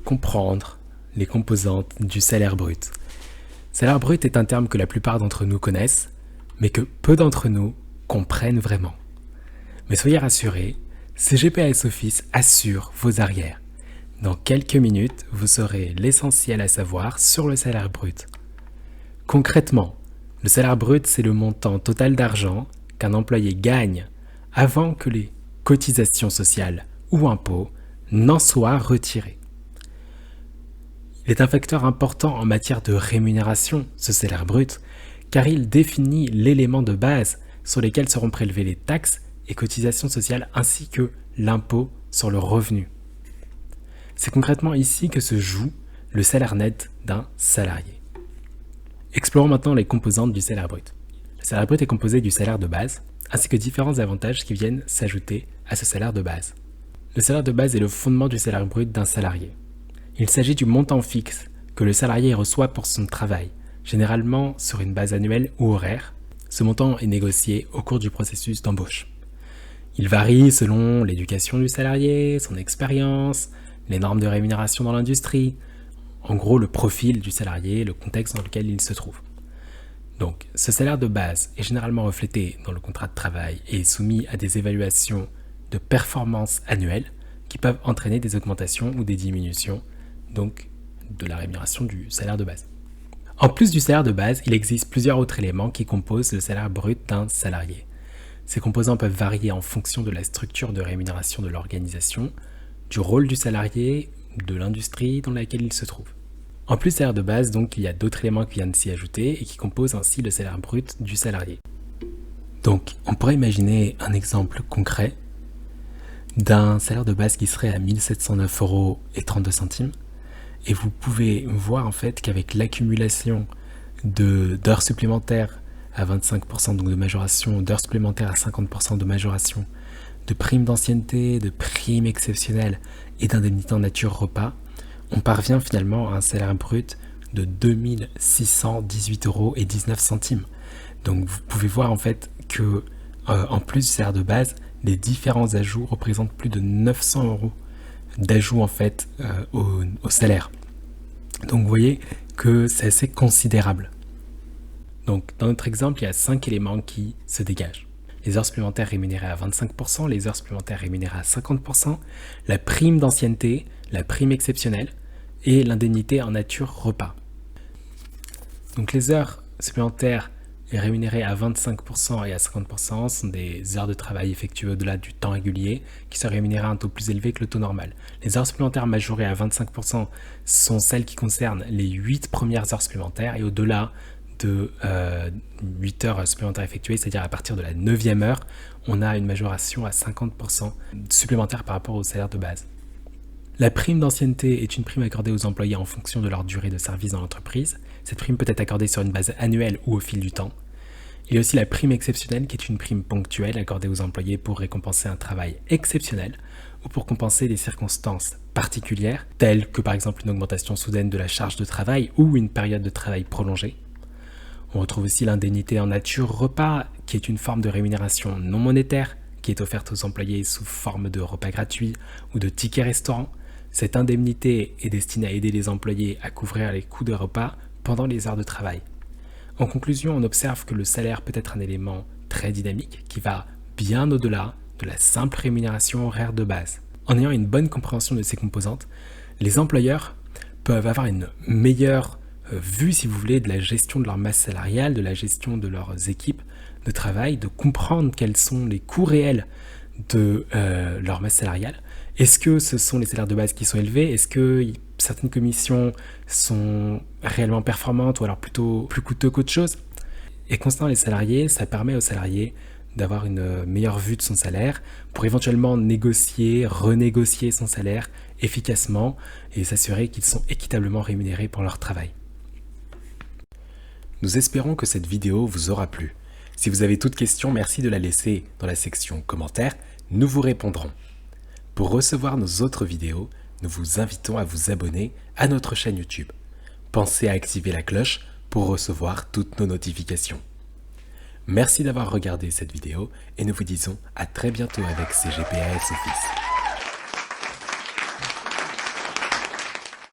comprendre les composantes du salaire brut. Salaire brut est un terme que la plupart d'entre nous connaissent, mais que peu d'entre nous comprennent vraiment. Mais soyez rassurés, CGPAS Office assure vos arrières. Dans quelques minutes, vous saurez l'essentiel à savoir sur le salaire brut. Concrètement, le salaire brut, c'est le montant total d'argent qu'un employé gagne avant que les cotisations sociales ou impôts n'en soient retirés. Il est un facteur important en matière de rémunération, ce salaire brut, car il définit l'élément de base sur lesquels seront prélevées les taxes et cotisations sociales ainsi que l'impôt sur le revenu. C'est concrètement ici que se joue le salaire net d'un salarié. Explorons maintenant les composantes du salaire brut. Le salaire brut est composé du salaire de base, ainsi que différents avantages qui viennent s'ajouter à ce salaire de base. Le salaire de base est le fondement du salaire brut d'un salarié. Il s'agit du montant fixe que le salarié reçoit pour son travail, généralement sur une base annuelle ou horaire. Ce montant est négocié au cours du processus d'embauche. Il varie selon l'éducation du salarié, son expérience, les normes de rémunération dans l'industrie, en gros le profil du salarié, le contexte dans lequel il se trouve. Donc, ce salaire de base est généralement reflété dans le contrat de travail et est soumis à des évaluations de performance annuelles qui peuvent entraîner des augmentations ou des diminutions, donc de la rémunération du salaire de base. En plus du salaire de base, il existe plusieurs autres éléments qui composent le salaire brut d'un salarié. Ces composants peuvent varier en fonction de la structure de rémunération de l'organisation, du rôle du salarié, de l'industrie dans laquelle il se trouve. En plus du salaire de base, donc, il y a d'autres éléments qui viennent s'y ajouter et qui composent ainsi le salaire brut du salarié. Donc, on pourrait imaginer un exemple concret d'un salaire de base qui serait à 1 709,32 €. Et vous pouvez voir en fait qu'avec l'accumulation d'heures supplémentaires à 25%, donc de majoration, d'heures supplémentaires à 50% de majoration, de primes d'ancienneté, de primes exceptionnelles et d'indemnités en nature repas, on parvient finalement à un salaire brut de 2 618,19 €. Donc vous pouvez voir en fait que en plus du salaire de base, les différents ajouts représentent plus de 900 € d'ajout en fait au salaire. Donc vous voyez que c'est assez considérable. Donc dans notre exemple, il y a 5 éléments qui se dégagent. Les heures supplémentaires rémunérées à 25%, les heures supplémentaires rémunérées à 50%, la prime d'ancienneté, la prime exceptionnelle et l'indemnité en nature repas. Donc les heures supplémentaires rémunérées à 25% et à 50% sont des heures de travail effectuées au-delà du temps régulier qui sont rémunérées à un taux plus élevé que le taux normal. Les heures supplémentaires majorées à 25% sont celles qui concernent les 8 premières heures supplémentaires et au-delà de 8 heures supplémentaires effectuées, c'est-à-dire à partir de la 9e heure, on a une majoration à 50% supplémentaire par rapport au salaire de base. La prime d'ancienneté est une prime accordée aux employés en fonction de leur durée de service dans l'entreprise. Cette prime peut être accordée sur une base annuelle ou au fil du temps. Il y a aussi la prime exceptionnelle qui est une prime ponctuelle accordée aux employés pour récompenser un travail exceptionnel ou pour compenser des circonstances particulières, telles que par exemple une augmentation soudaine de la charge de travail ou une période de travail prolongée. On retrouve aussi l'indemnité en nature repas, qui est une forme de rémunération non monétaire, qui est offerte aux employés sous forme de repas gratuits ou de tickets restaurants. Cette indemnité est destinée à aider les employés à couvrir les coûts de repas pendant les heures de travail. En conclusion, on observe que le salaire peut être un élément très dynamique qui va bien au-delà de la simple rémunération horaire de base. En ayant une bonne compréhension de ces composantes, les employeurs peuvent avoir une meilleure vue, si vous voulez, de la gestion de leur masse salariale, de la gestion de leurs équipes de travail, de comprendre quels sont les coûts réels de leur masse salariale. Est-ce que ce sont les salaires de base qui sont élevés? Est-ce que certaines commissions sont réellement performantes ou alors plutôt plus coûteux qu'autre chose? Et concernant les salariés, ça permet aux salariés d'avoir une meilleure vue de son salaire pour éventuellement négocier, renégocier son salaire efficacement et s'assurer qu'ils sont équitablement rémunérés pour leur travail. Nous espérons que cette vidéo vous aura plu. Si vous avez toute question, merci de la laisser dans la section commentaires, nous vous répondrons. Pour recevoir nos autres vidéos, nous vous invitons à vous abonner à notre chaîne YouTube. Pensez à activer la cloche pour recevoir toutes nos notifications. Merci d'avoir regardé cette vidéo et nous vous disons à très bientôt avec CGPAS Office.